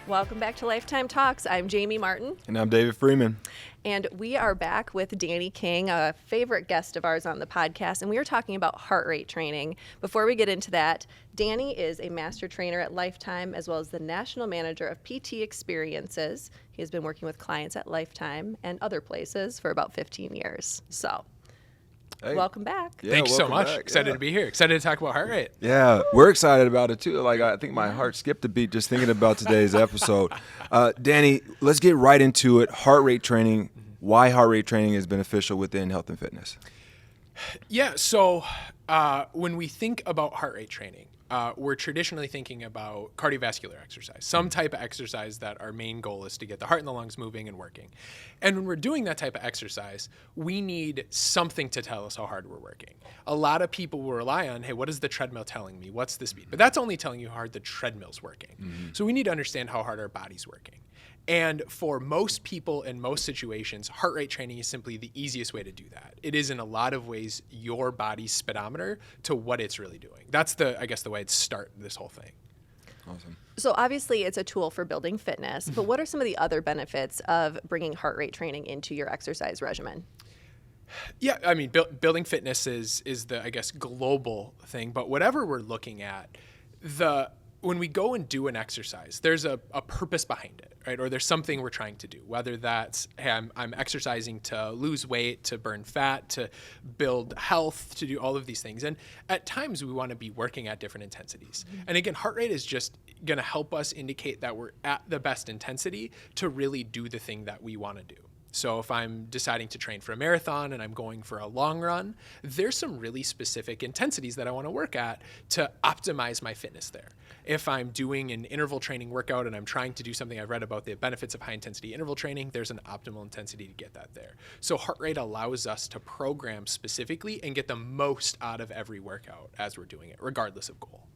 Welcome back to Lifetime Talks. I'm Jamie Martin. And I'm David Freeman. And we are back with Danny King, a favorite guest of ours on the podcast. And we are talking about heart rate training. Before we get into that, Danny is a master trainer at Lifetime, as well as the national manager of PT Experiences. He has been working with clients at Lifetime and other places for about 15 years. So, hey. Welcome back. Yeah, Thank you so much. Excited to be here. Excited to talk about heart rate. Yeah, we're excited about it too. Like, I think my heart skipped a beat just thinking about today's episode. Danny, let's get right into it. Heart rate training. Why heart rate training is beneficial within health and fitness. Yeah, so when we think about heart rate training, we're traditionally thinking about cardiovascular exercise, some type of exercise that our main goal is to get the heart and the lungs moving and working. And when we're doing that type of exercise, we need something to tell us how hard we're working. A lot of people will rely on, hey, what is the treadmill telling me? What's the speed? But that's only telling you how hard the treadmill's working. Mm-hmm. So we need to understand how hard our body's working. And for most people in most situations, heart rate training is simply the easiest way to do that. It is in a lot of ways your body's speedometer to what it's really doing. That's the way I'd start this whole thing. Awesome. So obviously it's a tool for building fitness, but what are some of the other benefits of bringing heart rate training into your exercise regimen? Yeah, I mean, building fitness is the, I guess, global thing, but whatever we're looking at, when we go and do an exercise, there's a purpose behind it, right? Or there's something we're trying to do, whether that's, hey, I'm exercising to lose weight, to burn fat, to build health, to do all of these things. And at times we want to be working at different intensities. Mm-hmm. And again, heart rate is just going to help us indicate that we're at the best intensity to really do the thing that we want to do. So if I'm deciding to train for a marathon and I'm going for a long run, there's some really specific intensities that I want to work at to optimize my fitness there. If I'm doing an interval training workout and I'm trying to do something, I've read about the benefits of high intensity interval training, there's an optimal intensity to get that there. So heart rate allows us to program specifically and get the most out of every workout as we're doing it, regardless of goal.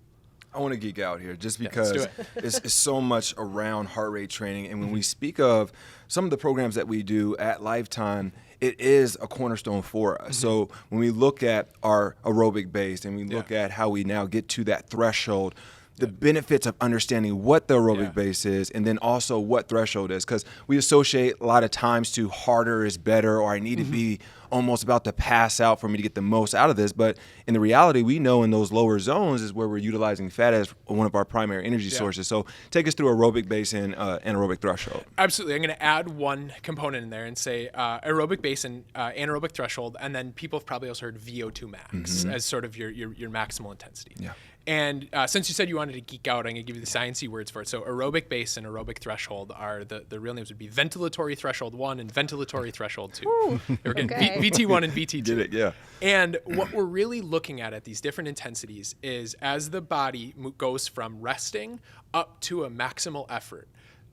I want to geek out here just because it's so much around heart rate training. And when we speak of some of the programs that we do at Lifetime, it is a cornerstone for us. Mm-hmm. So when we look at our aerobic base and we look at how we now get to that threshold, the benefits of understanding what the aerobic base is and then also what threshold is, because we associate a lot of times to harder is better, or I need to be almost about to pass out for me to get the most out of this. But in the reality, we know in those lower zones is where we're utilizing fat as one of our primary energy sources. So take us through aerobic base and anaerobic threshold. Absolutely. I'm going to add one component in there and say aerobic base and anaerobic threshold, and then people have probably also heard VO2 max as sort of your maximal intensity. Yeah. And since you said you wanted to geek out, I'm going to give you the sciencey words for it. So aerobic base and aerobic threshold are the real names would be ventilatory threshold 1 and ventilatory threshold 2. Ooh, We're getting VT1 and VT2. Did it, yeah. And what we're really looking at these different intensities is as the body goes from resting up to a maximal effort,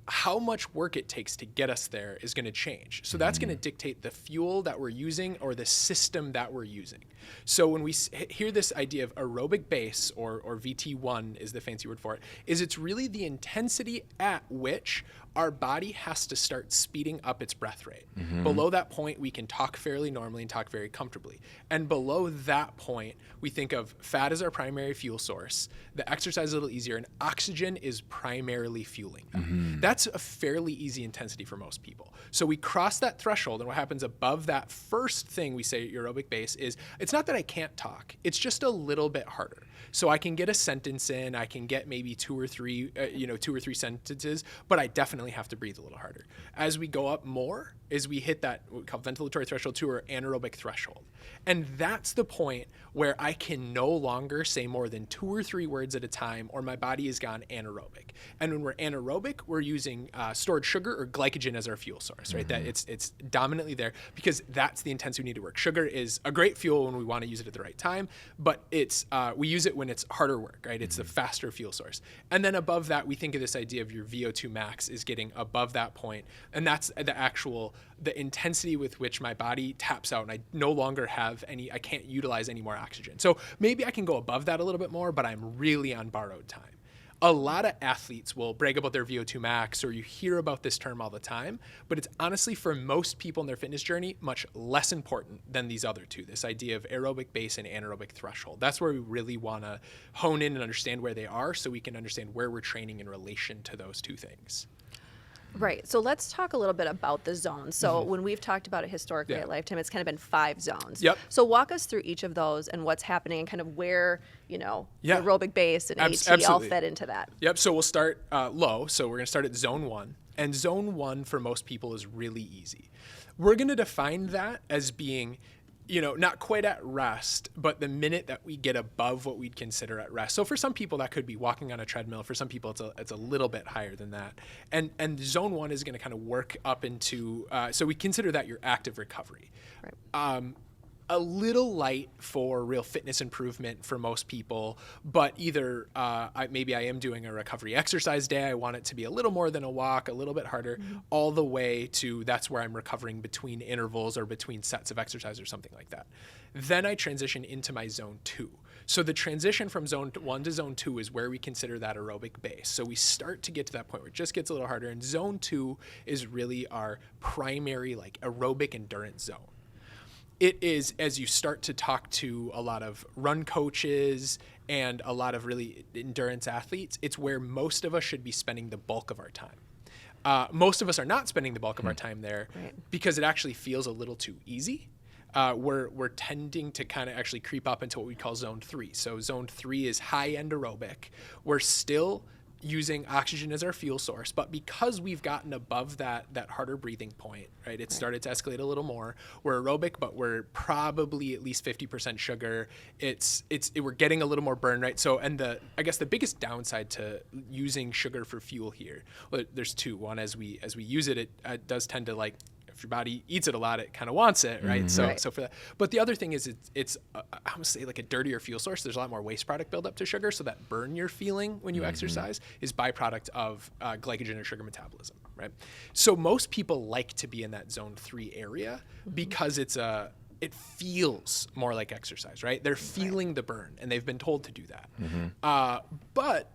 how much work it takes to get us there is going to change. So that's going to dictate the fuel that we're using or the system that we're using. So when we hear this idea of aerobic base or VT1 is the fancy word for it, is it's really the intensity at which our body has to start speeding up its breath rate. Mm-hmm. Below that point, we can talk fairly normally and talk very comfortably. And below that point, we think of fat as our primary fuel source. The exercise is a little easier, and oxygen is primarily fueling that. Mm-hmm. That's a fairly easy intensity for most people. So we cross that threshold, and what happens above that first thing we say aerobic base is, it's not that I can't talk, it's just a little bit harder. So I can get a sentence in, I can get maybe two or three sentences, but I definitely have to breathe a little harder. As we go up more, is we hit that what we call ventilatory threshold 2 or anaerobic threshold. And that's the point where I can no longer say more than 2 or 3 words at a time, or my body has gone anaerobic. And when we're anaerobic, we're using stored sugar or glycogen as our fuel source, right? That it's dominantly there because that's the intensity we need to work. Sugar is a great fuel when we want to use it at the right time, but it's we use it when it's harder work, right? It's the faster fuel source. And then above that, we think of this idea of your VO2 max is getting above that point, and that's the intensity with which my body taps out and I no longer have I can't utilize any more oxygen. So maybe I can go above that a little bit more, but I'm really on borrowed time. A lot of athletes will brag about their VO2 max, or you hear about this term all the time, but it's honestly, for most people in their fitness journey, much less important than these other two, this idea of aerobic base and anaerobic threshold. That's where we really want to hone in and understand where they are so we can understand where we're training in relation to those two things. Right. So let's talk a little bit about the zones. So when we've talked about it historically at Lifetime, it's kind of been 5 zones. Yep. So walk us through each of those and what's happening and kind of where, aerobic base and AT all absolutely. fit into that. Yep. So we'll start low. So we're going to start at zone 1. And zone 1 for most people is really easy. We're going to define that as being, not quite at rest, but the minute that we get above what we'd consider at rest. So for some people that could be walking on a treadmill. For some people it's a little bit higher than that. And zone 1 is going to kind of work up into, so we consider that your active recovery. Right. A little light for real fitness improvement for most people, but either maybe I am doing a recovery exercise day. I want it to be a little more than a walk, a little bit harder, all the way to that's where I'm recovering between intervals or between sets of exercise or something like that. Then I transition into my zone 2. So the transition from zone 1 to zone 2 is where we consider that aerobic base. So we start to get to that point where it just gets a little harder. And zone 2 is really our primary aerobic endurance zone. It is, as you start to talk to a lot of run coaches and a lot of really endurance athletes, it's where most of us should be spending the bulk of our time. Most of us are not spending the bulk of our time there because it actually feels a little too easy. We're tending to kind of actually creep up into what we call zone 3. So zone 3 is high-end aerobic. We're still using oxygen as our fuel source, but because we've gotten above that harder breathing point, right? It started to escalate a little more. We're aerobic, but we're probably at least 50% sugar. We're getting a little more burn, right? So, and I guess the biggest downside to using sugar for fuel here, well, there's 2. One, as we use it, it does tend to if your body eats it a lot, it kind of wants it, right? So for that. But the other thing is it's I would say a dirtier fuel source. There's a lot more waste product buildup to sugar. So that burn you're feeling when you exercise is byproduct of glycogen or sugar metabolism, right? So most people like to be in that zone 3 area because it feels more like exercise, right? They're feeling the burn and they've been told to do that. But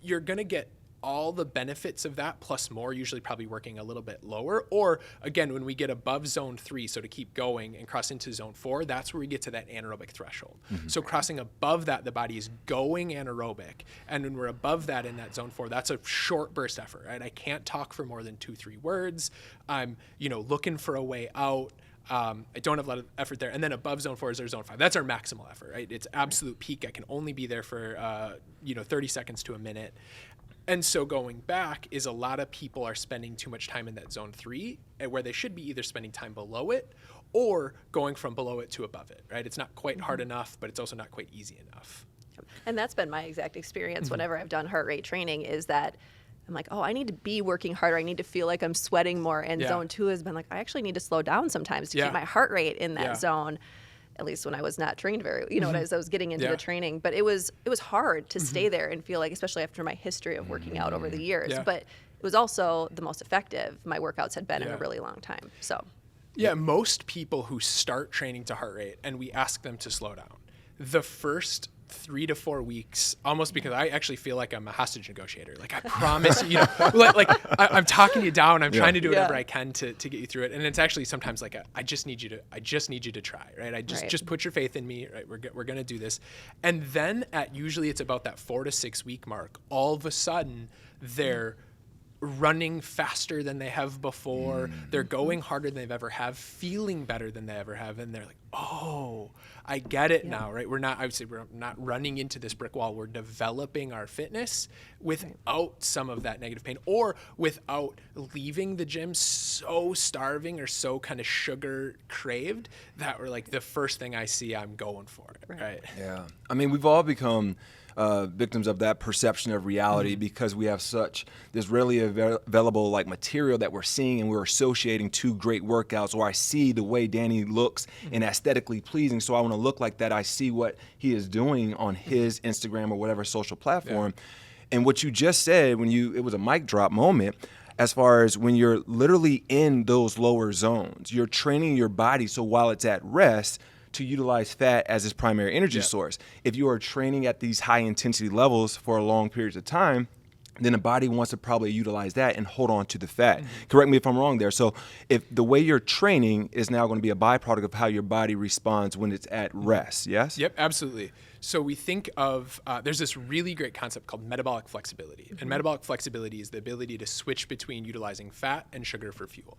you're going to get all the benefits of that plus more, usually probably working a little bit lower. Or again, when we get above zone 3, so to keep going and cross into zone 4, that's where we get to that anaerobic threshold. So crossing above that, the body is going anaerobic. And when we're above that in that zone 4, that's a short burst effort, right? I can't talk for more than 2-3 words. I'm, looking for a way out. I don't have a lot of effort there. And then above zone 4 is our zone 5. That's our maximal effort, right? It's absolute peak. I can only be there for, 30 seconds to a minute. And so going back is a lot of people are spending too much time in that zone 3 where they should be either spending time below it or going from below it to above it, right? It's not quite hard enough, but it's also not quite easy enough. And that's been my exact experience whenever I've done heart rate training is that I'm like, I need to be working harder. I need to feel like I'm sweating more. And zone 2 has been I actually need to slow down sometimes to keep my heart rate in that zone. At least when I was not trained as I was getting into the training, but it was hard to stay there and feel like, especially after my history of working out over the years, but it was also the most effective my workouts had been in a really long time. So most people who start training to heart rate and we ask them to slow down, the first 3 to 4 weeks, almost because I actually feel like I'm a hostage negotiator. I promise, I'm talking you down. I'm trying to do whatever I can to get you through it. And it's actually sometimes I just need you to try, right? Just put your faith in me, right? We're going to do this. And then usually it's about that 4 to 6 week mark, all of a sudden they're running faster than they have before. They're going harder than they've ever have, feeling better than they ever have. And they're like, oh, I get it now, right? We're not running into this brick wall. We're developing our fitness without some of that negative pain or without leaving the gym so starving or so kind of sugar craved that we're the first thing I see, I'm going for it, right? Yeah. I mean, we've all become victims of that perception of reality because we have this readily available material that we're seeing and we're associating to great workouts, or I see the way Danny looks and aesthetically pleasing, so I want to look like that. I see what he is doing on his Instagram or whatever social platform. And what you just said it was a mic drop moment. As far as when you're literally in those lower zones, you're training your body so while it's at rest to utilize fat as its primary energy source. If you are training at these high intensity levels for long periods of time, then the body wants to probably utilize that and hold on to the fat. Correct me if I'm wrong there. So if the way you're training is now going to be a byproduct of how your body responds when it's at rest, yes? Yep, absolutely. So we think of, there's this really great concept called metabolic flexibility. And metabolic flexibility is the ability to switch between utilizing fat and sugar for fuel.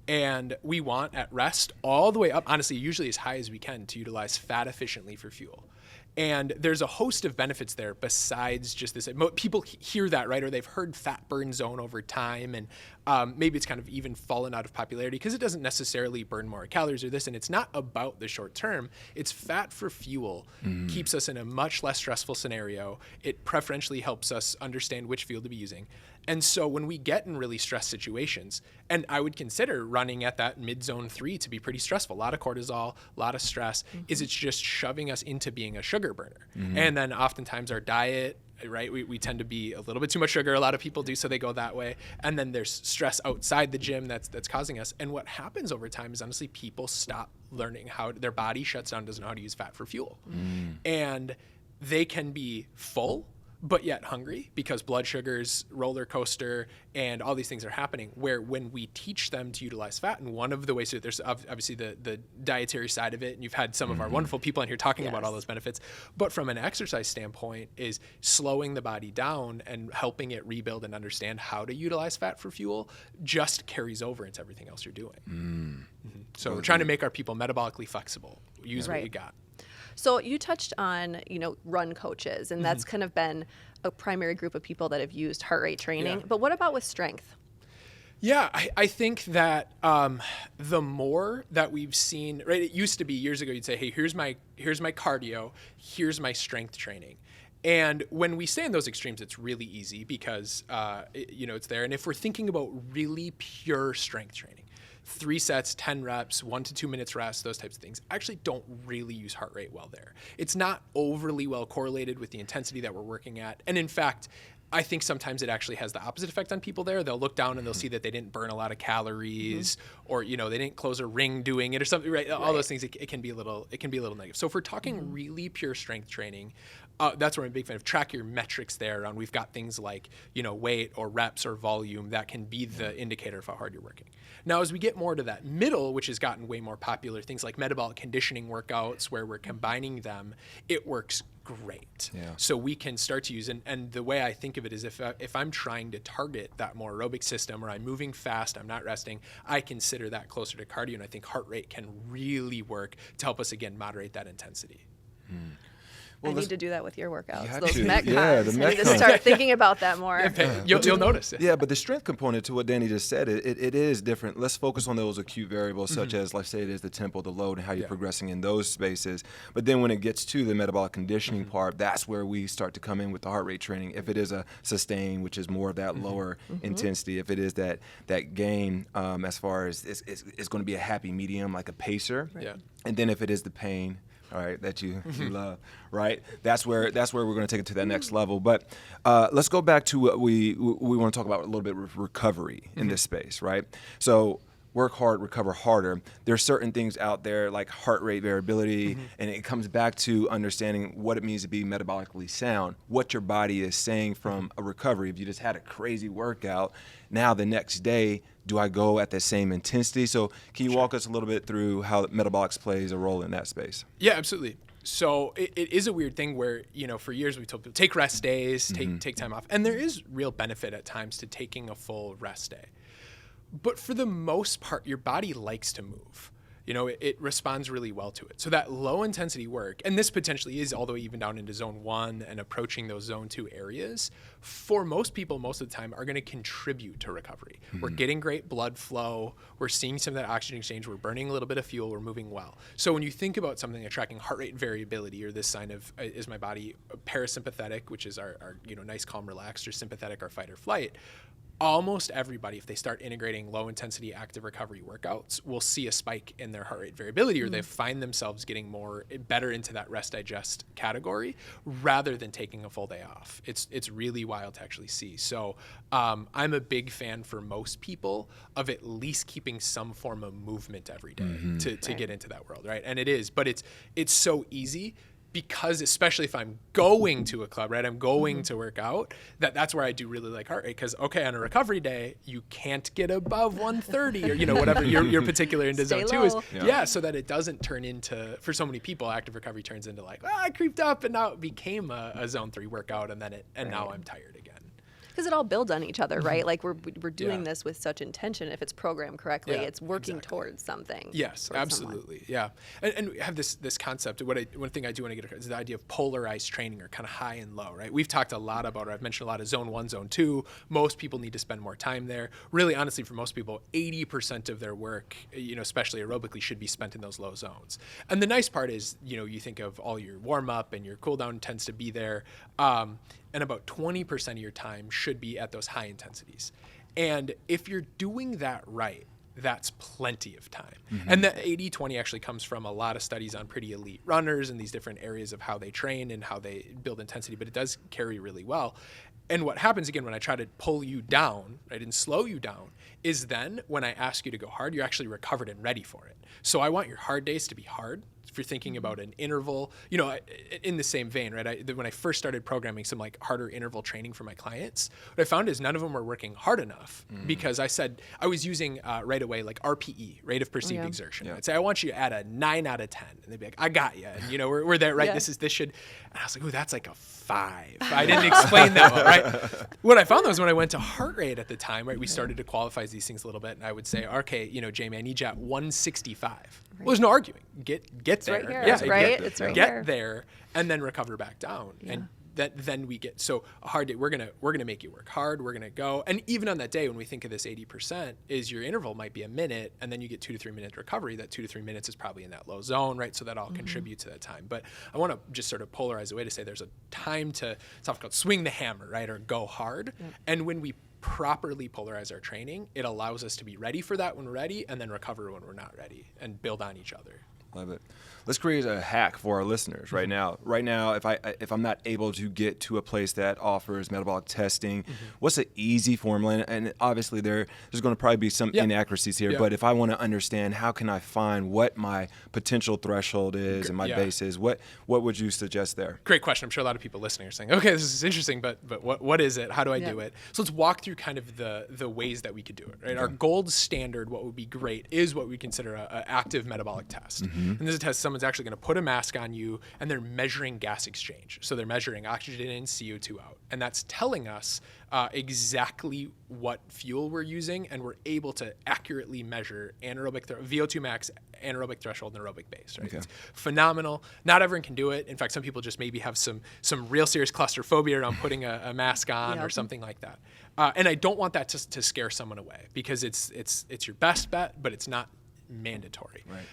And we want at rest all the way up, honestly, usually as high as we can, to utilize fat efficiently for fuel. And there's a host of benefits there besides just this. People hear that, right? Or they've heard fat burn zone over time. And maybe it's kind of even fallen out of popularity because it doesn't necessarily burn more calories or this. And it's not about the short term. It's fat for fuel keeps us in a much less stressful scenario. It preferentially helps us understand which fuel to be using. And so when we get in really stressed situations, and I would consider running at that mid-zone 3 to be pretty stressful, a lot of cortisol, a lot of stress, is it's just shoving us into being a sugar burner. And then oftentimes our diet, right, we tend to be a little bit too much sugar. A lot of people do, so they go that way. And then there's stress outside the gym that's causing us. And what happens over time is honestly people stop learning how their body shuts down, doesn't know how to use fat for fuel. And they can be full, but yet hungry because blood sugars, roller coaster, and all these things are happening where when we teach them to utilize fat, and one of the ways, there's obviously the dietary side of it, and you've had some of our wonderful people in here talking about all those benefits, but from an exercise standpoint is slowing the body down and helping it rebuild and understand how to utilize fat for fuel just carries over into everything else you're doing. So we're trying to make our people metabolically flexible, use what we got. So you touched on, run coaches, and that's kind of been a primary group of people that have used heart rate training. But what about with strength? Yeah, I think that the more that we've seen, right? It used to be years ago, you'd say, hey, here's my cardio, here's my strength training. And when we stay in those extremes, it's really easy because, it's there. And if we're thinking about really pure strength training, 3 sets, 10 reps, 1 to 2 minutes rest, those types of things, actually don't really use heart rate well there. It's not overly well correlated with the intensity that we're working at. And in fact, I think sometimes it actually has the opposite effect on people there. They'll look down and they'll see that they didn't burn a lot of calories or, they didn't close a ring doing it or something, right? All those things, it can be a little negative. So if we're talking really pure strength training, that's where I'm a big fan of. Track your metrics there. And we've got things like, weight or reps or volume that can be the indicator of how hard you're working. Now, as we get more to that middle, which has gotten way more popular, things like metabolic conditioning workouts where we're combining them, it works great. So we can start to use, and the way I think of it is if I'm trying to target that more aerobic system or I'm moving fast, I'm not resting, I consider that closer to cardio, and I think heart rate can really work to help us, again, moderate that intensity. Well, I need to do that with your workouts. Those Metcons. I need to start thinking about that more. You'll notice it. Yeah, but the strength component to what Danny just said, it is different. Let's focus on those acute variables such as, let's say it is the tempo, the load, and how you're progressing in those spaces. But then when it gets to the metabolic conditioning part, that's where we start to come in with the heart rate training. If it is a sustain, which is more of that lower intensity, if it is that gain as far as it's going to be a happy medium, like a pacer. And then if it is the pain, all right, that you love, right? That's where we're going to take it to that next level. But let's go back to what we want to talk about a little bit with recovery in this space, right? So work hard, recover harder. There's certain things out there like heart rate variability, and it comes back to understanding what it means to be metabolically sound, what your body is saying from a recovery. If you just had a crazy workout, now the next day, do I go at the same intensity? So can you walk us a little bit through how metabolics plays a role in that space? Yeah, absolutely. So it is a weird thing where, for years we told people, take rest days, take time off. And there is real benefit at times to taking a full rest day. But for the most part, your body likes to move. It responds really well to it. So that low intensity work, and this potentially is all the way even down into zone 1 and approaching those zone 2 areas, for most people, most of the time, are going to contribute to recovery. We're getting great blood flow. We're seeing some of that oxygen exchange. We're burning a little bit of fuel. We're moving well. So when you think about something like tracking heart rate variability, or this sign of, is my body parasympathetic, which is our nice, calm, relaxed, or sympathetic, our fight or flight, almost everybody, if they start integrating low intensity active recovery workouts, will see a spike in their heart rate variability, or they find themselves getting better into that rest digest category rather than taking a full day off. It's really wild to actually see. So I'm a big fan for most people of at least keeping some form of movement every day to get into that world, right? And it is, but it's so easy. Because especially if I'm going to a club, right, I'm going to work out, that's where I do really like heart rate. Because, okay, on a recovery day, you can't get above 130 or, whatever your particular into zone 2 is. Yeah, so that it doesn't turn into, for so many people, active recovery turns into like, I creeped up and now it became a zone 3 workout and now I'm tired again. Because it all builds on each other, right? Like we're doing this with such intention. If it's programmed correctly, it's working towards something. Yes, absolutely. Yeah, and we have this concept. One thing I do want to get across is the idea of polarized training, or kind of high and low, right? We've talked a lot about, or I've mentioned a lot of zone 1, zone 2. Most people need to spend more time there. Really, honestly, for most people, 80% of their work, especially aerobically, should be spent in those low zones. And the nice part is, you think of all your warm up and your cool down tends to be there. And about 20% of your time should be at those high intensities. And if you're doing that right, that's plenty of time. And the 80-20 actually comes from a lot of studies on pretty elite runners and these different areas of how they train and how they build intensity, but it does carry really well. And what happens, again, when I try to pull you down, right, and slow you down, is then when I ask you to go hard, you're actually recovered and ready for it. So I want your hard days to be hard. If you're thinking about an interval, in the same vein, right? When I first started programming some like harder interval training for my clients, what I found is none of them were working hard enough because I was using right away like RPE, rate of perceived exertion. I'd say, I want you to add a 9 out of 10. And they'd be like, I got you. And we're there, right? This should, and I was like, ooh, that's like a 5. I didn't explain that well, right? What I found was when I went to HeartRate at the time, right, we started to qualify these things a little bit, and I would say, okay, Jamie, I need you at 165. Well, there's no arguing. Get there. Right here. Yeah, right. It's right get here. there, and then recover back down, and then we get a hard day. We're gonna make you work hard. We're gonna go, and even on that day when we think of this 80%, is your interval might be a minute, and then you get 2 to 3 minute recovery. That 2 to 3 minutes is probably in that low zone, right? So that all contributes to that time. But I want to just sort of polarize the way to say there's a time to, it's often called swing the hammer, right, or go hard, and when we properly polarize our training, it allows us to be ready for that when we're ready, and then recover when we're not ready, and build on each other. Love it. Let's create a hack for our listeners right now. Right now, if I'm not able to get to a place that offers metabolic testing, what's an easy formula? And obviously there's going to probably be some inaccuracies here, but if I want to understand, how can I find what my potential threshold is and my base is, what would you suggest there? Great question. I'm sure a lot of people listening are saying, okay, this is interesting, but what is it? How do I do it? So let's walk through kind of the ways that we could do it, right? Our gold standard, what would be great, is what we consider an active metabolic test. And this is a test someone's actually going to put a mask on you, and they're measuring gas exchange. So they're measuring oxygen in, CO2 out. And that's telling us exactly what fuel we're using, and we're able to accurately measure anaerobic VO2 max, anaerobic threshold, and aerobic base. Right? It's phenomenal. Not everyone can do it. In fact, some people just maybe have some real serious claustrophobia around putting a mask on or something like that. And I don't want that to scare someone away, because it's your best bet, but it's not mandatory. Right.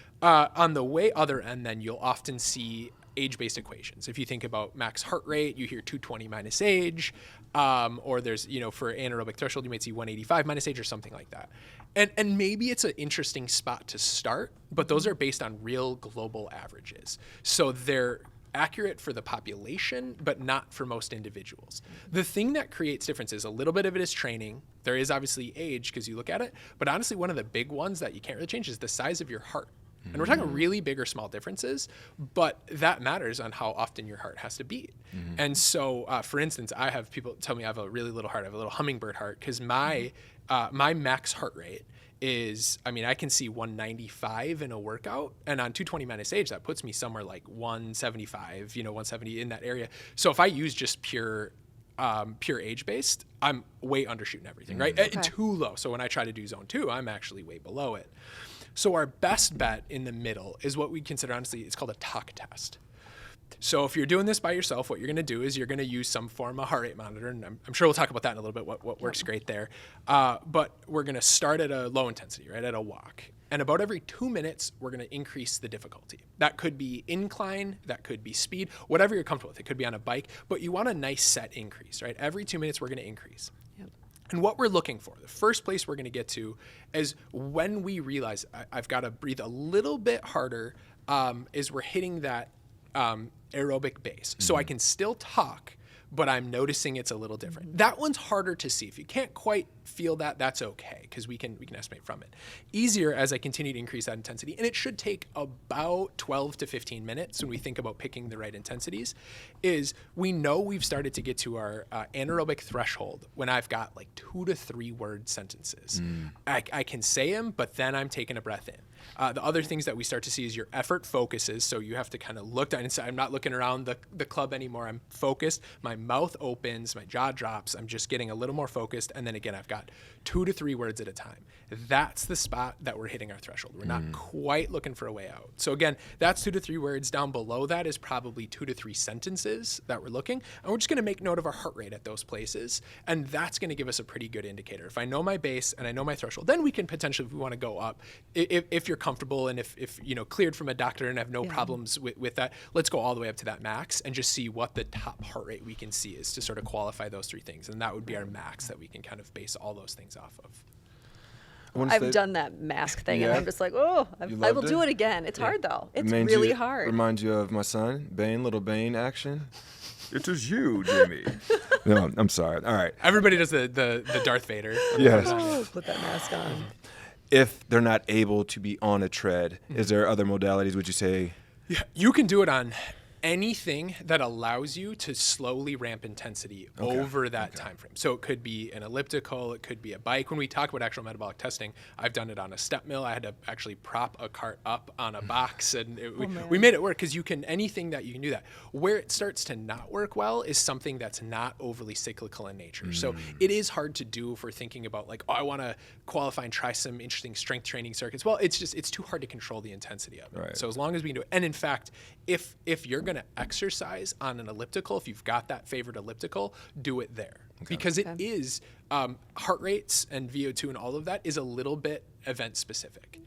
On the way other end, then you'll often see age-based equations. If you think about max heart rate, you hear 220 minus age, or there's, for anaerobic threshold, you might see 185 minus age or something like that. And maybe it's an interesting spot to start, but those are based on real global averages. So they're accurate for the population, but not for most individuals. The thing that creates differences, a little bit of it is training. There is obviously age, because you look at it, but honestly, one of the big ones that you can't really change is the size of your heart. And we're talking really big or small differences, but that matters on how often your heart has to beat. And so, for instance, I have people tell me I have a really little heart. I have a little hummingbird heart, because my max heart rate is, I can see 195 in a workout, and on 220 minus age, that puts me somewhere like 175, 170 in that area. So if I use just pure age-based, I'm way undershooting everything, right? Okay. Too low. So when I try to do zone 2, I'm actually way below it. So our best bet in the middle is what we consider, honestly, it's called a talk test. So if you're doing this by yourself, what you're going to do is you're going to use some form of heart rate monitor, and I'm sure we'll talk about that in a little bit, what works great there. But we're going to start at a low intensity, right, at a walk. And about every 2 minutes, we're going to increase the difficulty. That could be incline, that could be speed, whatever you're comfortable with. It could be on a bike, but you want a nice set increase, right? Every 2 minutes, we're going to increase. And what we're looking for, the first place we're going to get to is when we realize I've got to breathe a little bit harder, is we're hitting that aerobic base. So I can still talk, but I'm noticing it's a little different. That one's harder to see. If you can't quite feel that, that's okay, because we can estimate from it. Easier as I continue to increase that intensity, and it should take about 12 to 15 minutes when we think about picking the right intensities, is we know we've started to get to our anaerobic threshold when I've got like 2 to 3 word sentences. I can say them, but then I'm taking a breath in. The other things that we start to see is your effort focuses. So you have to kind of look down and say, I'm not looking around the club anymore. I'm focused. My mouth opens, my jaw drops. I'm just getting a little more focused. And then again, I've got 2 to 3 words at a time. That's the spot that we're hitting our threshold. We're not quite looking for a way out. So again, that's 2 to 3 words. Down below that is probably 2 to 3 sentences that we're looking. And we're just going to make note of our heart rate at those places. And that's going to give us a pretty good indicator. If I know my base and I know my threshold, then we can potentially, if we want to go up, if you're comfortable and if cleared from a doctor and have no problems with that, let's go all the way up to that max and just see what the top heart rate we can see is to sort of qualify those 3 things. And that would be our max that we can kind of base all those things off of. I've done that mask thing, and I'm just like, I will do it again. It's hard, though. It's really hard. Reminds you of my son, Bane, little Bane action. It is you, Jimmy. No, I'm sorry. All right. Everybody does the Darth Vader. Yes. Put that mask on. If they're not able to be on a tread, is there other modalities, would you say? Yeah, you can do it on anything that allows you to slowly ramp intensity over that time frame. So it could be an elliptical, it could be a bike. When we talk about actual metabolic testing, I've done it on a step mill. I had to actually prop a cart up on a box, and we made it work, because anything that you can do that. Where it starts to not work well is something that's not overly cyclical in nature. So it is hard to do if we're thinking about like, I want to qualify and try some interesting strength training circuits. Well, it's too hard to control the intensity of it. Right. So as long as we can do it, and in fact, if you're going to exercise on an elliptical, if you've got that favorite elliptical, do it there. Because it is heart rates and VO2 and all of that is a little bit event specific.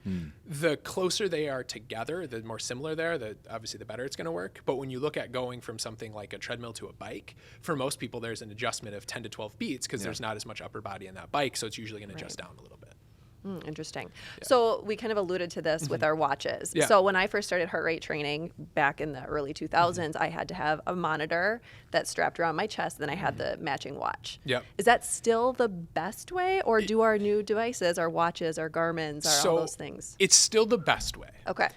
The closer they are together, the more similar they are, obviously the better it's going to work. But when you look at going from something like a treadmill to a bike, for most people there's an adjustment of 10 to 12 beats, because there's not as much upper body in that bike, so it's usually going to adjust down a little bit. Interesting. So we kind of alluded to this with our watches. So when I first started heart rate training back in the early 2000s, I had to have a monitor that strapped around my chest. Then I had the matching watch. Is that still the best way, or do our new devices, our watches, our Garmins, all those things? It's still the best way. Okay.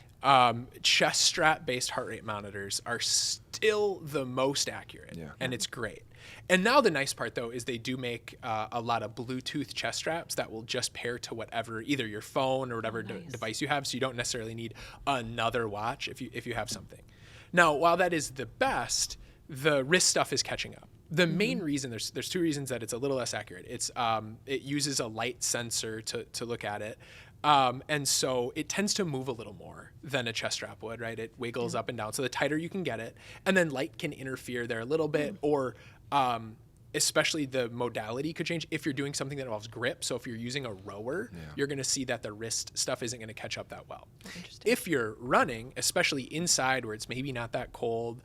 Chest strap based heart rate monitors are still the most accurate, and it's great. And now the nice part, though, is they do make a lot of Bluetooth chest straps that will just pair to whatever, either your phone or whatever device you have, so you don't necessarily need another watch if you have something. Now, while that is the best, the wrist stuff is catching up. The main reason, there's 2 reasons that it's a little less accurate. It uses a light sensor to look at it. And so it tends to move a little more than a chest strap would, right? It wiggles up and down. So the tighter you can get it, and then light can interfere there a little bit, or especially the modality could change if you're doing something that involves grip. So if you're using a rower, you're going to see that the wrist stuff isn't going to catch up that well. If you're running, especially inside where it's maybe not that cold,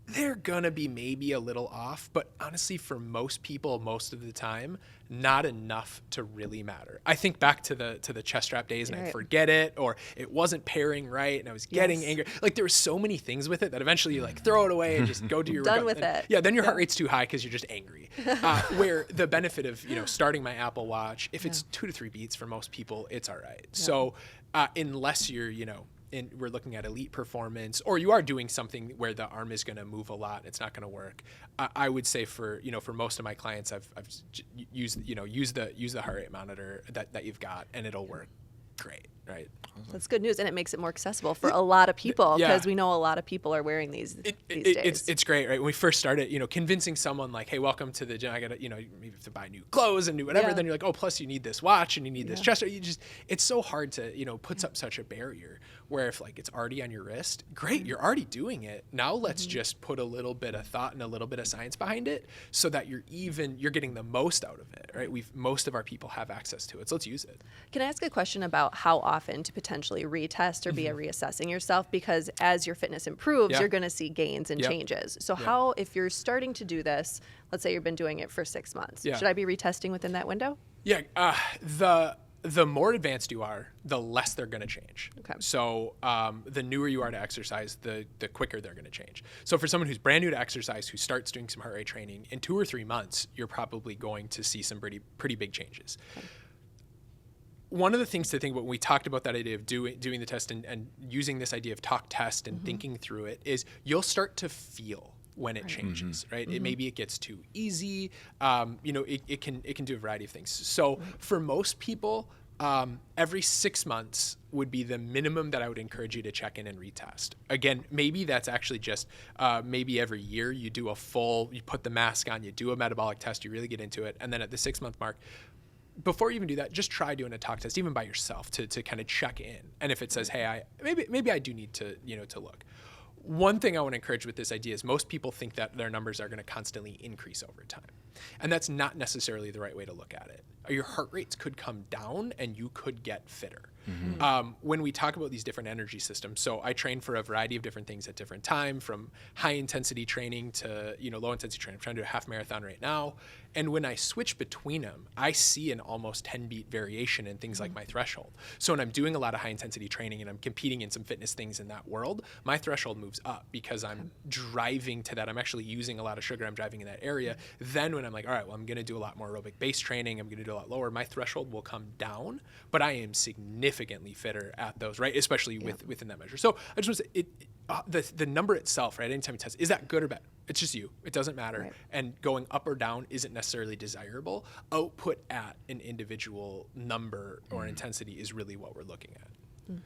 they're going to be maybe a little off, but honestly, for most people, most of the time, not enough to really matter. I think back to the chest strap days, and I forget it, or it wasn't pairing right, and I was getting angry. Like, there were so many things with it that eventually you like throw it away and just go do your done with it. Yeah, then your heart rate's too high because you're just angry. Where the benefit of starting my Apple Watch, if it's 2 to 3 beats for most people, it's all right. So unless you're and we're looking at elite performance, or you are doing something where the arm is going to move a lot, it's not going to work. I would say for most of my clients, I've used the heart rate monitor that you've got, and it'll work great, right? That's good news, and it makes it more accessible for a lot of people, because we know a lot of people are wearing these days. It's great, right? When we first started, convincing someone like, hey, welcome to the gym, I got to, maybe have to buy new clothes and new whatever. Then you're like, oh, plus you need this watch and you need this chest. It's so hard to, puts up such a barrier. Where if like it's already on your wrist, great, you're already doing it. Now let's just put a little bit of thought and a little bit of science behind it, so that you're getting the most out of it, right? Most of our people have access to it, so let's use it. Can I ask a question about how often often to potentially retest or be reassessing yourself, because as your fitness improves, you're going to see gains and changes. So how, if you're starting to do this, let's say you've been doing it for 6 months, should I be retesting within that window? Yeah, the more advanced you are, the less they're going to change. Okay. So the newer you are to exercise, the quicker they're going to change. So for someone who's brand new to exercise, who starts doing some heart rate training, in 2 or 3 months, you're probably going to see some pretty big changes. Okay. One of the things to think about when we talked about that idea of doing the test and using this idea of talk test and thinking through it is you'll start to feel when it changes, right? Maybe it gets too easy. It can do a variety of things. So for most people, every 6 months would be the minimum that I would encourage you to check in and retest. Again, maybe that's actually just maybe every year you do you put the mask on, you do a metabolic test, you really get into it. And then at the 6 month mark, before you even do that, just try doing a talk test, even by yourself, to kind of check in. And if it says, hey, maybe I do need to, to look. One thing I want to encourage with this idea is most people think that their numbers are going to constantly increase over time. And that's not necessarily the right way to look at it. Your heart rates could come down and you could get fitter. When we talk about these different energy systems, so I train for a variety of different things at different time, from high intensity training to low intensity training. I'm trying to do a half marathon right now. And when I switch between them, I see an almost 10 beat variation in things like my threshold. So when I'm doing a lot of high intensity training and I'm competing in some fitness things in that world, my threshold moves up because I'm driving to that. I'm actually using a lot of sugar. I'm driving in that area. Then when I'm like, all right, well, I'm going to do a lot more aerobic base training, I'm going to do a lot lower, my threshold will come down, but I am significantly fitter at those, right? Especially within that measure. So I just want to say, the number itself, right? Anytime you test, is that good or bad? It's just you. It doesn't matter. Right. And going up or down isn't necessarily desirable. Output at an individual number or intensity is really what we're looking at.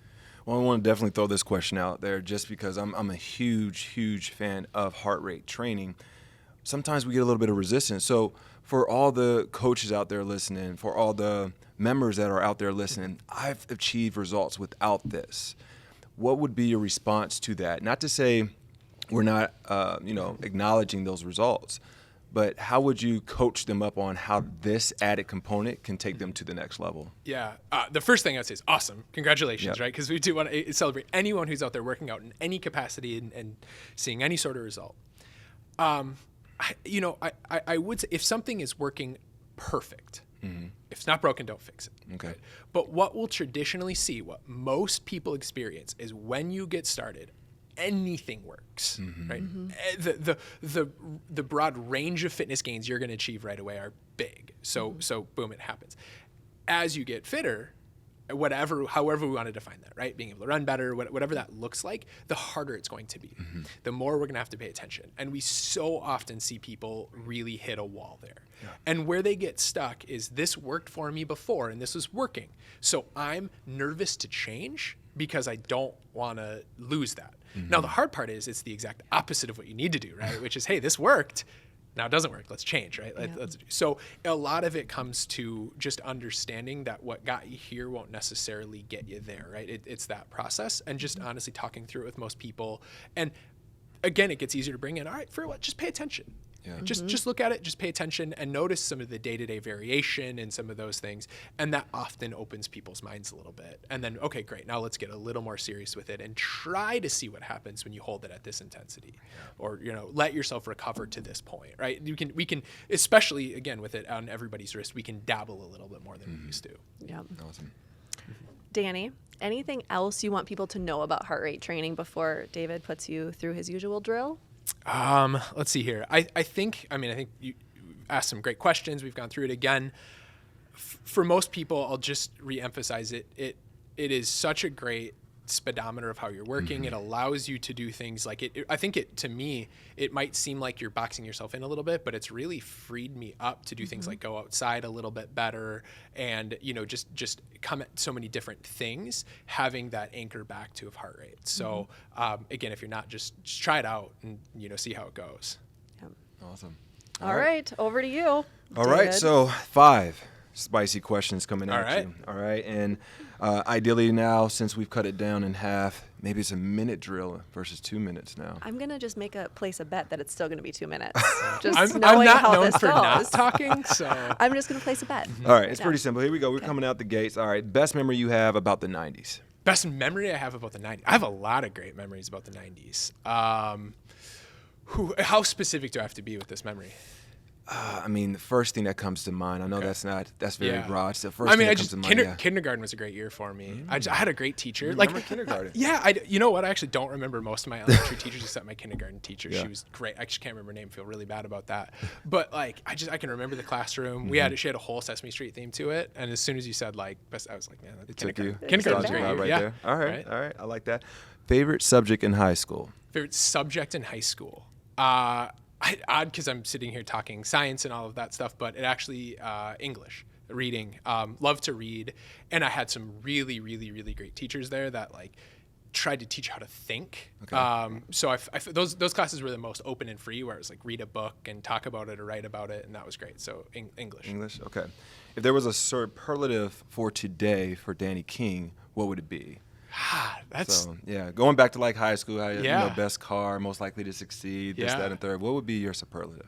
Well, I want to definitely throw this question out there just because I'm a huge fan of heart rate training. Sometimes we get a little bit of resistance. So for all the coaches out there listening, for all the members that are out there listening, I've achieved results without this. What would be your response to that? Not to say we're not, acknowledging those results, but how would you coach them up on how this added component can take them to the next level? Yeah. The first thing I'd say is awesome. Congratulations, right? Because we do want to celebrate anyone who's out there working out in any capacity and seeing any sort of result. I would say if something is working perfect, if it's not broken, don't fix it. Okay. Right? But what we'll traditionally see, what most people experience, is when you get started, anything works, right? The broad range of fitness gains you're going to achieve right away are big. So boom, it happens. As you get fitter, however we want to define that, right? Being able to run better, whatever that looks like, the harder it's going to be. The more we're going to have to pay attention. And we so often see people really hit a wall there. Yeah. And where they get stuck is, this worked for me before and this was working. So I'm nervous to change because I don't want to lose that. Now, the hard part is it's the exact opposite of what you need to do, right? Which is, hey, this worked. Now it doesn't work. Let's change, right? So a lot of it comes to just understanding that what got you here won't necessarily get you there, right? It's that process, and just honestly talking through it with most people. And again, it gets easier to bring in. All right, for what? Just pay attention. Yeah. Just look at it, just pay attention and notice some of the day-to-day variation and some of those things. And that often opens people's minds a little bit. And then, okay, great. Now let's get a little more serious with it and try to see what happens when you hold it at this intensity, or, let yourself recover to this point, right? We can, especially again with it on everybody's wrist, we can dabble a little bit more than we used to. Yeah. Awesome. Danny, anything else you want people to know about heart rate training before David puts you through his usual drill? Let's see here. I think you asked some great questions. We've gone through it again. For most people, I'll just reemphasize it. It is such a great speedometer of how you're working. It allows you to do things like it. I think to me, it might seem like you're boxing yourself in a little bit, but it's really freed me up to do things like go outside a little bit better, and just come at so many different things, having that anchor back to of heart rate. So again, if you're not, just try it out and see how it goes. Yeah. Awesome. All right, over to you. All right, so 5, spicy questions coming All at right. you. All right. And ideally now, since we've cut it down in half, maybe it's a minute drill versus 2 minutes now. I'm going to just place a bet that it's still going to be 2 minutes. Just I'm knowing not how known this for goes. not talking, so I'm just going to place a bet. All right. It's Yeah. pretty simple. Here we go. We're coming out the gates. All right. Best memory you have about the 90s? best memory I have about the 90s. I have a lot of great memories about the 90s. How specific do I have to be with this memory? I mean, the first thing that comes to mind, I know that's very Yeah. broad. It's the first thing that comes to mind. Yeah. Kindergarten was a great year for me. I had a great teacher. You remember kindergarten? Yeah, you know what? I actually don't remember most of my elementary teachers except my kindergarten teacher. Yeah. She was great. I just can't remember her name. Feel really bad about that. But like, I can remember the classroom. She had a whole Sesame Street theme to it. And as soon as you said like best, I was like, man, It took you. Kindergarten was a Started great you year. out right Yeah. there. All right. I like that. Favorite subject in high school? Favorite subject in high school? Odd because I'm sitting here talking science and all of that stuff, but it actually English, reading. Love to read, and I had some really, really, really great teachers there that like tried to teach how to think. Okay. So those classes were the most open and free, where it was like read a book and talk about it or write about it, and that was great. So English. English. Okay. If there was a superlative for today for Danny King, what would it be? That's So yeah, going back to like high school, how you Yeah. know, best car, most likely to succeed, this, Yeah. that, and third. What would be your superlative?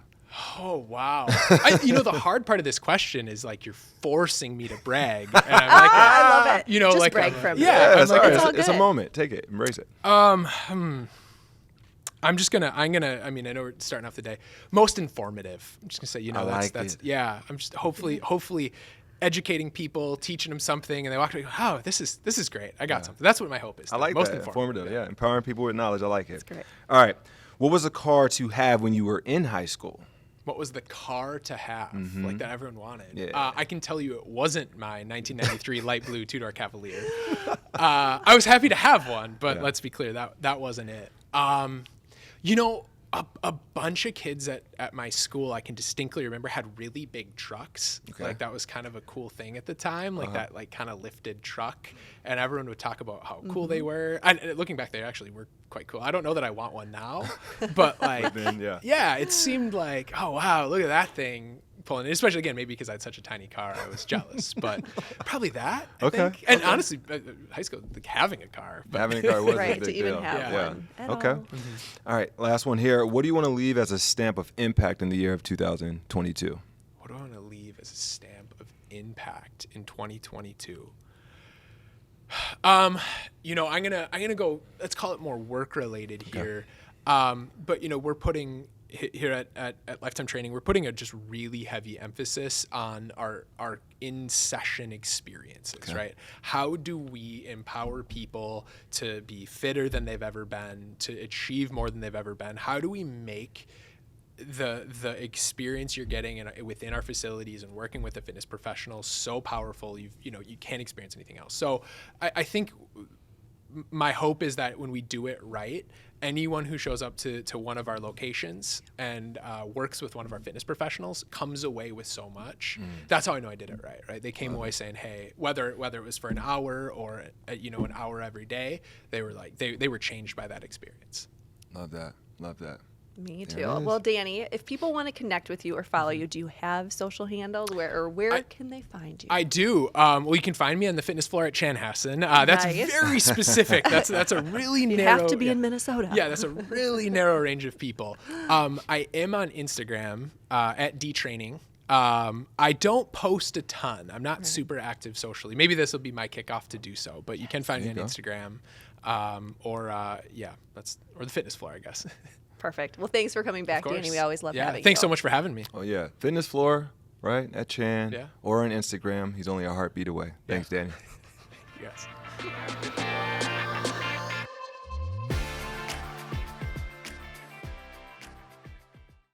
oh wow. The hard part of this question is like you're forcing me to brag, and I'm like, I love it. Just like brag from yeah, it's, I'm like, all right. it's all It's a good. moment. Take it. Embrace it. I'm gonna, I know we're starting off the day. Most informative. I'm just gonna say, I like that's it. yeah. I'm just hopefully educating people, teaching them something, and they walk away, oh, this is great. I got something. That's what my hope is. I like most that. Informative. Yeah. Empowering people with knowledge. I like it. That's great. All right. What was a car to have when you were in high school? What was the car to have, like that everyone wanted? Yeah. I can tell you it wasn't my 1993 light blue two-door Cavalier. I was happy to have one, but Yeah. let's be clear, that wasn't it. A bunch of kids at my school, I can distinctly remember, had really big trucks. Okay. Like that was kind of a cool thing at the time, like that like kind of lifted truck, and everyone would talk about how cool they were. And looking back, they actually were quite cool. I don't know that I want one now, but like, then, yeah. yeah, it seemed like, oh wow, look at that thing pulling. Especially again, maybe because I had such a tiny car, I was jealous. But probably that. I Okay, think. And okay. honestly, high school, like having a car. But Having a car was a Right, big to even deal. have Yeah. one. at Okay. all. All right. Last one here. What do you want to leave as a stamp of impact in the year of 2022? What do I want to leave as a stamp of impact in 2022? I'm gonna go. Let's call it more work related here. But we're putting here at Lifetime Training, we're putting a just really heavy emphasis on our in session experiences, right? How do we empower people to be fitter than they've ever been, to achieve more than they've ever been? How do we make the experience you're getting within our facilities and working with the fitness professionals so powerful you can't experience anything else? So I think my hope is that when we do it right, anyone who shows up to one of our locations and works with one of our fitness professionals comes away with so much. That's how I know I did it right? They came away saying, hey, whether it was for an hour or an hour every day, they were like they were changed by that experience. Love that. Love that. Me There too. it is. Well, Danny, if people want to connect with you or follow you, do you have social handles? Where can they find you? I do. Well, you can find me on the fitness floor at Chanhassen. That's Nice. very specific. That's a really you narrow. have to be in Minnesota. Yeah, that's a really narrow range of people. I am on Instagram at dtraining. I don't post a ton. I'm not super active socially. Maybe this will be my kickoff to do so. But you can find me on Instagram, or the fitness floor, I guess. Perfect. Well, thanks for coming back, Of course. Danny. We always love having you. Thanks so much for having me. Oh yeah. Fitness floor, right? At Chan. Yeah. Or on Instagram. He's only a heartbeat away. Thanks, Danny. Yes.